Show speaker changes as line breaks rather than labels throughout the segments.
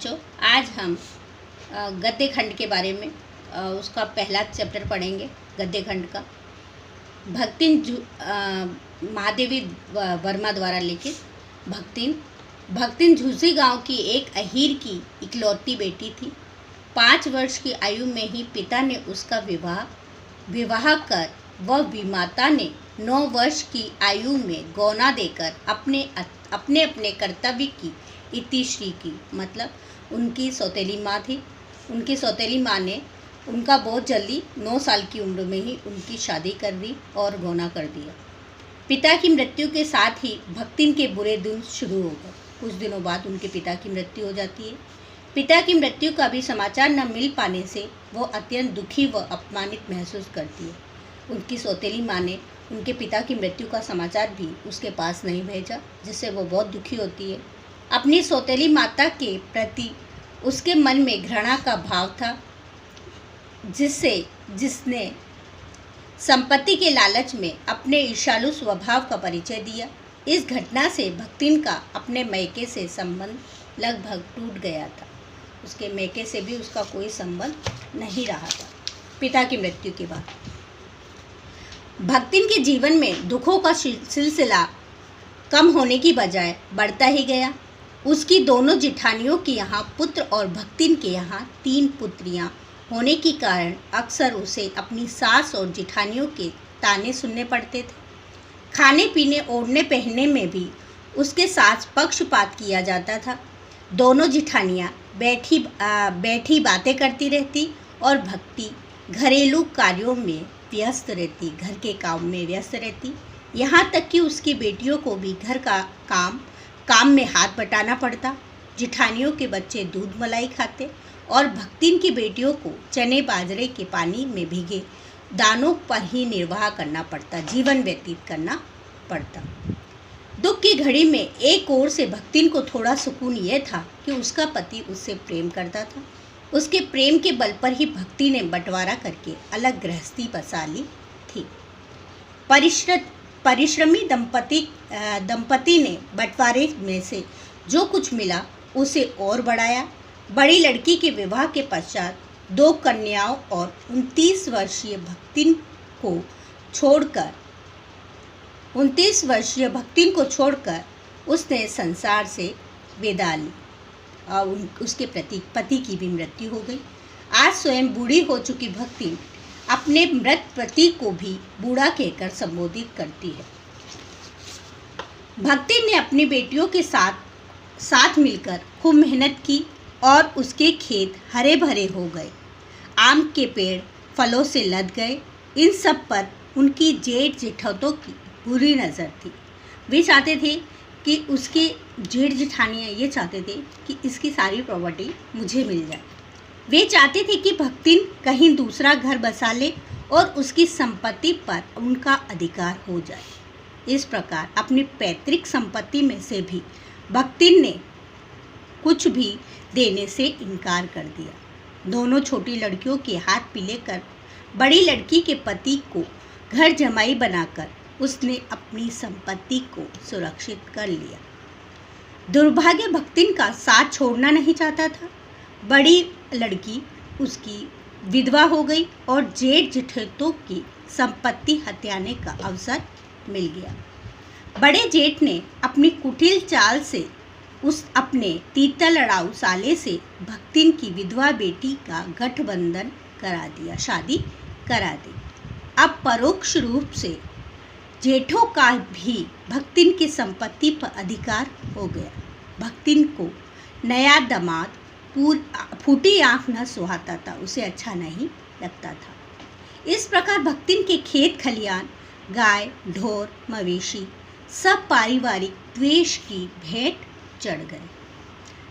बच्चों, आज हम गद्य खंड के बारे में उसका पहला चैप्टर पढ़ेंगे। गद्य खंड का भक्तिन महादेवी वर्मा द्वारा लिखित। भक्तिन झूसी गांव की एक अहीर की इकलौती बेटी थी। 5 वर्ष की आयु में ही पिता ने उसका विवाह कर वह विमाता ने 9 वर्ष की आयु में गौना देकर अपने कर्तव्य की इतिश्री की। मतलब उनकी सौतेली माँ थी। उनकी सौतेली माँ ने उनका बहुत जल्दी 9 साल की उम्र में ही उनकी शादी कर दी और गौना कर दिया। पिता की मृत्यु के साथ ही भक्तिन के बुरे दिन शुरू हो गए। कुछ दिनों बाद उनके पिता की मृत्यु हो जाती है। पिता की मृत्यु का भी समाचार न मिल पाने से वो अत्यंत दुखी व अपमानित महसूस करती है। उनकी सौतेली माँ ने उनके पिता की मृत्यु का समाचार भी उसके पास नहीं भेजा, जिससे वो बहुत दुखी होती है। अपनी सौतेली माता के प्रति उसके मन में घृणा का भाव था, जिसने संपत्ति के लालच में अपने ईर्ष्यालु स्वभाव का परिचय दिया। इस घटना से भक्तिन का अपने मैके से संबंध लगभग टूट गया था। उसके मैके से भी उसका कोई संबंध नहीं रहा था। पिता की मृत्यु के बाद भक्तिन के जीवन में दुखों का सिलसिला कम होने की बजाय बढ़ता ही गया। उसकी दोनों जिठानियों के यहाँ पुत्र और भक्तिन के यहाँ 3 पुत्रियाँ होने के कारण अक्सर उसे अपनी सास और जिठानियों के ताने सुनने पड़ते थे। खाने पीने ओढ़ने पहनने में भी उसके साथ पक्षपात किया जाता था। दोनों जिठानियाँ बैठी बातें करती रहती और भक्ति घरेलू कार्यों में व्यस्त रहती, घर के काम में व्यस्त रहती। यहाँ तक कि उसकी बेटियों को भी घर का काम में हाथ बटाना पड़ता। जिठानियों के बच्चे दूध मलाई खाते और भक्तिन की बेटियों को चने बाजरे के पानी में भीगे दानों पर ही निर्वाह करना पड़ता, जीवन व्यतीत करना पड़ता। दुख की घड़ी में एक ओर से भक्तिन को थोड़ा सुकून यह था कि उसका पति उससे प्रेम करता था। उसके प्रेम के बल पर ही भक्ति ने बंटवारा करके अलग गृहस्थी बसा ली थी। परिश्रमी दंपति ने बंटवारे में से जो कुछ मिला उसे और बढ़ाया। बड़ी लड़की के विवाह के पश्चात 2 कन्याओं और 29 वर्षीय भक्तिन को छोड़कर उसने संसार से विदा ली और उसके पति की भी मृत्यु हो गई। आज स्वयं बूढ़ी हो चुकी भक्तिन अपने मृत पति को भी बूढ़ा कहकर संबोधित करती है। भक्तिन ने अपनी बेटियों के साथ मिलकर खूब मेहनत की और उसके खेत हरे भरे हो गए। आम के पेड़ फलों से लद गए। इन सब पर उनकी जेठ जेठौतों की बुरी नज़र थी। वे चाहते थे कि उसके जेठ जेठानियाँ ये चाहते थे कि इसकी सारी प्रॉपर्टी मुझे मिल जाए। वे चाहते थे कि भक्तिन कहीं दूसरा घर बसा ले और उसकी संपत्ति पर उनका अधिकार हो जाए। इस प्रकार अपनी पैतृक संपत्ति में से भी भक्तिन ने कुछ भी देने से इनकार कर दिया। दोनों छोटी लड़कियों के हाथ पीले कर बड़ी लड़की के पति को घर जमाई बनाकर उसने अपनी संपत्ति को सुरक्षित कर लिया। दुर्भाग्य भक्तिन का साथ छोड़ना नहीं चाहता था। बड़ी लड़की उसकी विधवा हो गई और जेठ जेठौतों की संपत्ति हथियाने का अवसर मिल गया। बड़े जेठ ने अपनी कुटिल चाल से अपने तीता लड़ाऊ साले से भक्तिन की विधवा बेटी का गठबंधन करा दिया, शादी करा दी। अब परोक्ष रूप से जेठों का भी भक्तिन की संपत्ति पर अधिकार हो गया। भक्तिन को नया दामाद फूटी आँख न सुहाता था, उसे अच्छा नहीं लगता था। इस प्रकार भक्तिन के खेत खलियान, गाय ढोर मवेशी सब पारिवारिक द्वेष की भेंट चढ़ गए।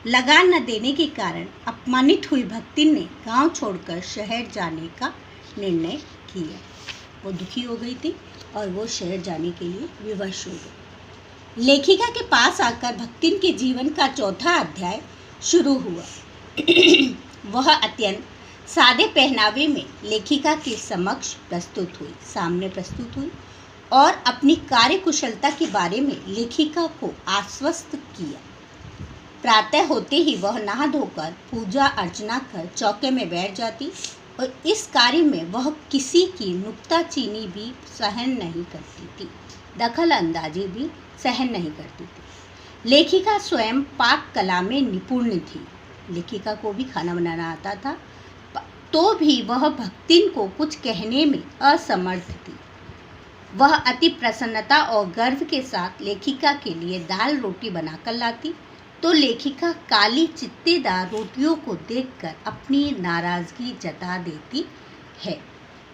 लगान न देने के कारण अपमानित हुई भक्तिन ने गांव छोड़कर शहर जाने का निर्णय किया। वो दुखी हो गई थी और वो शहर जाने के लिए विवश हो गई। लेखिका के पास आकर भक्तिन के जीवन का 4था अध्याय शुरू हुआ। वह अत्यंत सादे पहनावे में लेखिका के सामने प्रस्तुत हुई और अपनी कार्यकुशलता के बारे में लेखिका को आश्वस्त किया। प्रातः होते ही वह नहा धोकर पूजा अर्चना कर चौके में बैठ जाती और इस कार्य में वह किसी की नुक्ताचीनी भी सहन नहीं करती थी, दखल अंदाजी भी सहन नहीं करती थी। लेखिका स्वयं पाक कला में निपुण थी। लेखिका को भी खाना बनाना आता था, तो भी वह भक्तिन को कुछ कहने में असमर्थ थी। वह अति प्रसन्नता और गर्व के साथ लेखिका के लिए दाल रोटी बनाकर लाती, तो लेखिका काली चित्तेदार रोटियों को देखकर अपनी नाराज़गी जता देती है।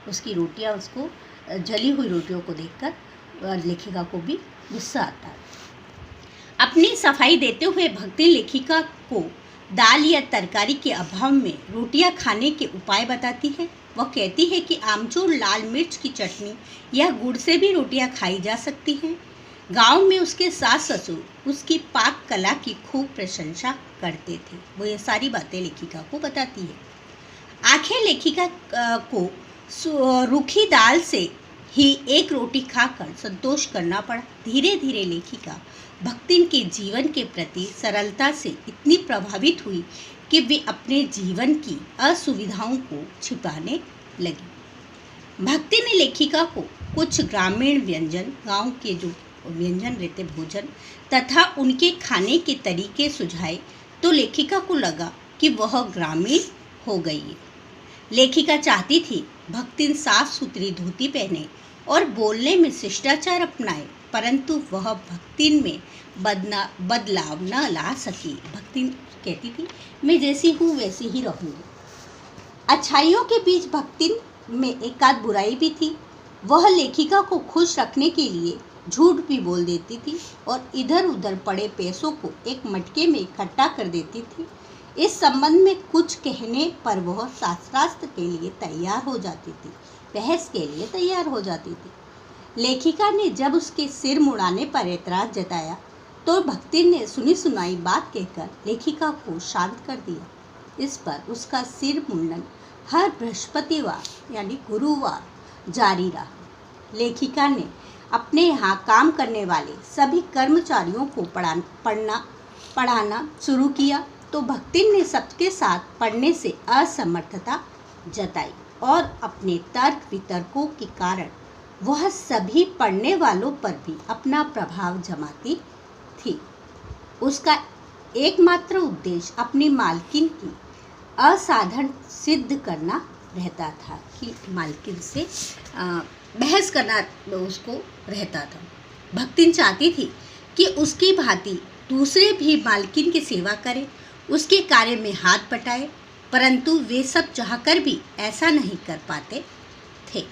उसकी रोटियां, उसको जली हुई रोटियों को देखकर लेखिका को भी गुस्सा आता है। अपनी सफाई देते हुए भक्ति लेखिका को दाल या तरकारी के अभाव में रोटियां खाने के उपाय बताती है। वह कहती है कि आमचूर, लाल मिर्च की चटनी या गुड़ से भी रोटियां खाई जा सकती हैं। गांव में उसके सास ससुर उसकी पाक कला की खूब प्रशंसा करते थे। वो ये सारी बातें लेखिका को बताती है। आखिर लेखिका को रूखी दाल से ही एक रोटी खाकर संतोष करना पड़ा। धीरे धीरे लेखिका भक्तिन के जीवन के प्रति सरलता से इतनी प्रभावित हुई कि वे अपने जीवन की असुविधाओं को छिपाने लगी। भक्ति ने लेखिका को कुछ ग्रामीण व्यंजन, गांव के जो व्यंजन रहते भोजन तथा उनके खाने के तरीके सुझाए, तो लेखिका को लगा कि वह ग्रामीण हो गई है। लेखिका चाहती थी भक्तिन साफ सुथरी धोती पहने और बोलने में शिष्टाचार अपनाए, परंतु वह भक्तिन में बदलाव न ला सकी। भक्तिन कहती थी, मैं जैसी हूँ वैसी ही रहूँगी। अच्छाइयों के बीच भक्तिन में एकाध बुराई भी थी। वह लेखिका को खुश रखने के लिए झूठ भी बोल देती थी और इधर उधर पड़े पैसों को एक मटके में इकट्ठा कर देती थी। इस संबंध में कुछ कहने पर वह शास्त्रास्त्र के लिए तैयार हो जाती थी, बहस के लिए तैयार हो जाती थी। लेखिका ने जब उसके सिर मुड़ाने पर ऐतराज जताया, तो भक्तिन ने सुनी सुनाई बात कहकर लेखिका को शांत कर दिया। इस पर उसका सिर मुंडन हर बृहस्पतिवार यानी गुरुवार जारी रहा। लेखिका ने अपने यहाँ काम करने वाले सभी कर्मचारियों को पढ़ाना शुरू किया, तो भक्तिन ने सबके साथ पढ़ने से असमर्थता जताई और अपने तर्क वितर्कों के कारण वह सभी पढ़ने वालों पर भी अपना प्रभाव जमाती थी। उसका एकमात्र उद्देश्य अपनी मालकिन की असाधारण सिद्ध करना रहता था कि मालकिन से बहस करना उसको रहता था। भक्तिन चाहती थी कि उसकी भांति दूसरे भी मालकिन की सेवा करें, उसके कार्य में हाथ बटाए, परंतु वे सब चाहकर भी ऐसा नहीं कर पाते थे।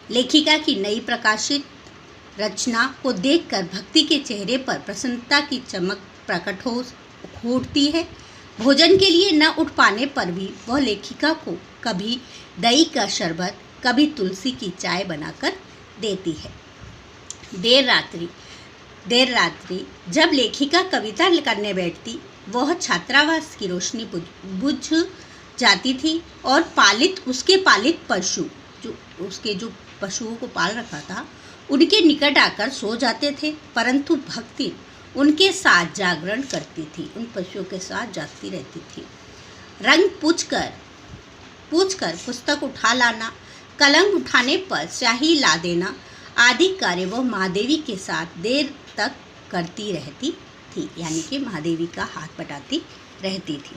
लेखिका की नई प्रकाशित रचना को देखकर भक्ति के चेहरे पर प्रसन्नता की चमक प्रकट होती है। भोजन के लिए न उठ पाने पर भी वह लेखिका को कभी दही का शरबत, कभी तुलसी की चाय बनाकर देती है। देर रात्रि जब लेखिका कविता करने बैठती, वह छात्रावास की रोशनी बुझ जाती थी और उसके पालित पशु, जो पशुओं को पाल रखा था, उनके निकट आकर सो जाते थे, परंतु भक्ति उनके साथ जागरण करती थी, उन पशुओं के साथ जागती रहती थी। रंग पूछकर पुस्तक उठा लाना, कलम उठाने पर स्याही ला देना आदि कार्य वह महादेवी के साथ देर तक करती रहती थी, यानी कि महादेवी का हाथ बटाती रहती थी।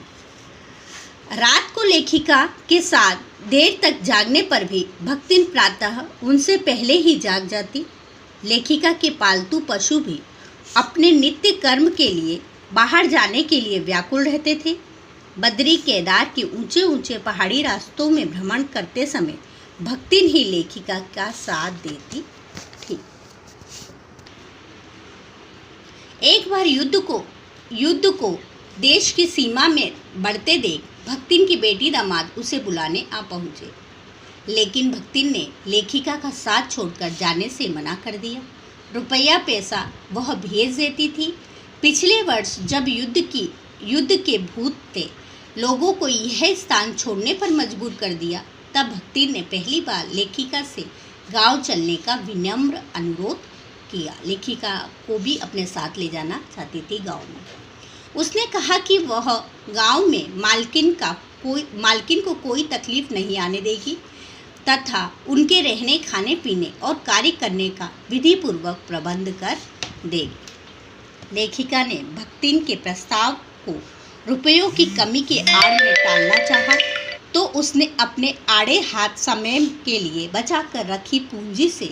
रात को लेखिका के साथ देर तक जागने पर भी भक्तिन प्रातः उनसे पहले ही जाग जाती। लेखिका के पालतू पशु भी अपने नित्य कर्म के लिए बाहर जाने के लिए व्याकुल रहते थे। बद्री केदार के ऊंचे ऊंचे पहाड़ी रास्तों में भ्रमण करते समय भक्तिन ही लेखिका का साथ देती थी। एक बार युद्ध को देश की सीमा में बढ़ते देख भक्तिन की बेटी दामाद उसे बुलाने आ पहुँचे, लेकिन भक्तिन ने लेखिका का साथ छोड़कर जाने से मना कर दिया। रुपया पैसा वह भेज देती थी। पिछले वर्ष जब युद्ध के भूत थे लोगों को यह स्थान छोड़ने पर मजबूर कर दिया, तब भक्तिन ने पहली बार लेखिका से गांव चलने का विनम्र अनुरोध किया। लेखिका को भी अपने साथ ले जाना चाहती थी गांव में। उसने कहा कि वह गांव में मालकिन को कोई तकलीफ नहीं आने देगी तथा उनके रहने, खाने पीने और कार्य करने का विधिपूर्वक प्रबंध कर देगी। लेखिका ने भक्तिन के प्रस्ताव को रुपयों की कमी के आड़ में टालना चाहा तो उसने अपने आड़े हाथ समय के लिए बचा कर रखी पूंजी से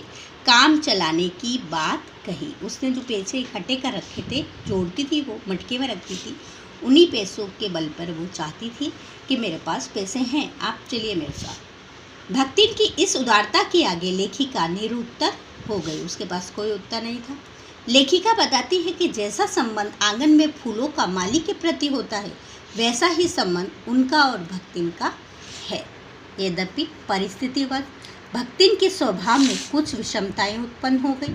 काम चलाने की बात कही। उसने जो पैसे इकट्ठे कर रखे थे, जोड़ती थी, वो मटके में रखती थी, उन्हीं पैसों के बल पर वो चाहती थी कि मेरे पास पैसे हैं, आप चलिए मेरे साथ। भक्तिन की इस उदारता के आगे लेखिका निरुत्तर हो गई। उसके पास कोई उत्तर नहीं था। लेखिका बताती है कि जैसा संबंध आंगन में फूलों का माली के प्रति होता है, वैसा ही संबंध उनका और भक्तिन का है। यद्यपि परिस्थितिवश भक्तिन के स्वभाव में कुछ विषमताएं उत्पन्न हो गई,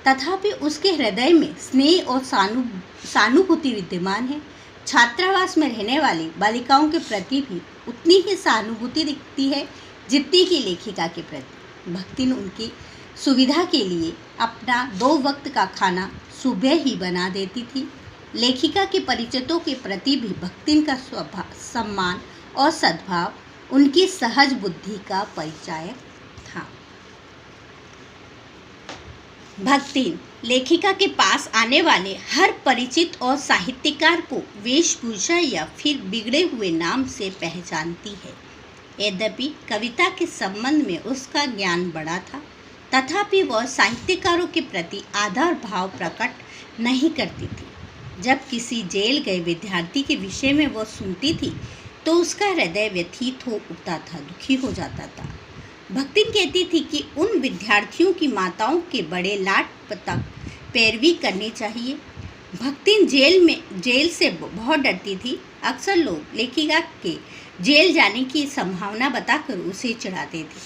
तथापि उसके हृदय में स्नेह और सहानुभूति विद्यमान है। छात्रावास में रहने वाली बालिकाओं के प्रति भी उतनी ही सहानुभूति दिखती है जितनी की लेखिका के प्रति। भक्तिन उनकी सुविधा के लिए अपना 2 वक्त का खाना सुबह ही बना देती थी। लेखिका के परिचितों के प्रति भी भक्तिन का सम्मान और सद्भाव उनकी सहज बुद्धि का परिचायक था। भक्तिन लेखिका के पास आने वाले हर परिचित और साहित्यकार को वेशभूषा या फिर बिगड़े हुए नाम से पहचानती है। यद्यपि कविता के संबंध में उसका ज्ञान बड़ा था, तथापि वह साहित्यकारों के प्रति आदर भाव प्रकट नहीं करती थी। जब किसी जेल गए विद्यार्थी के विषय में वह सुनती थी तो उसका हृदय व्यथित हो उठता था, दुखी हो जाता था। भक्तिन कहती थी कि उन विद्यार्थियों की माताओं के बड़े लाड तक पैरवी करनी चाहिए। भक्तिन जेल से बहुत डरती थी। अक्सर लोग लेखिका के जेल जाने की संभावना बताकर उसे चिढ़ाते थे।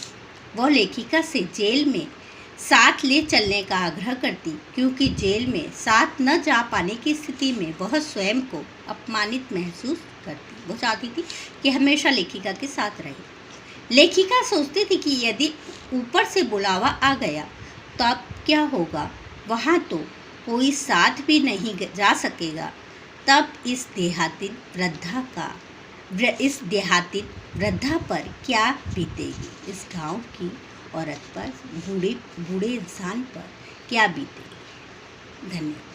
वह लेखिका से जेल में साथ ले चलने का आग्रह करती, क्योंकि जेल में साथ न जा पाने की स्थिति में वह स्वयं को अपमानित महसूस करती। वो चाहती थी कि हमेशा लेखिका के साथ रहे। लेखिका सोचती थी कि यदि ऊपर से बुलावा आ गया तब क्या होगा, वहाँ तो कोई साथ भी नहीं जा सकेगा। तब इस देहाती वृद्धा पर क्या बीतेगी, इस गांव की औरत पर, बूढ़े इंसान पर क्या बीतेगी। धन्यवाद।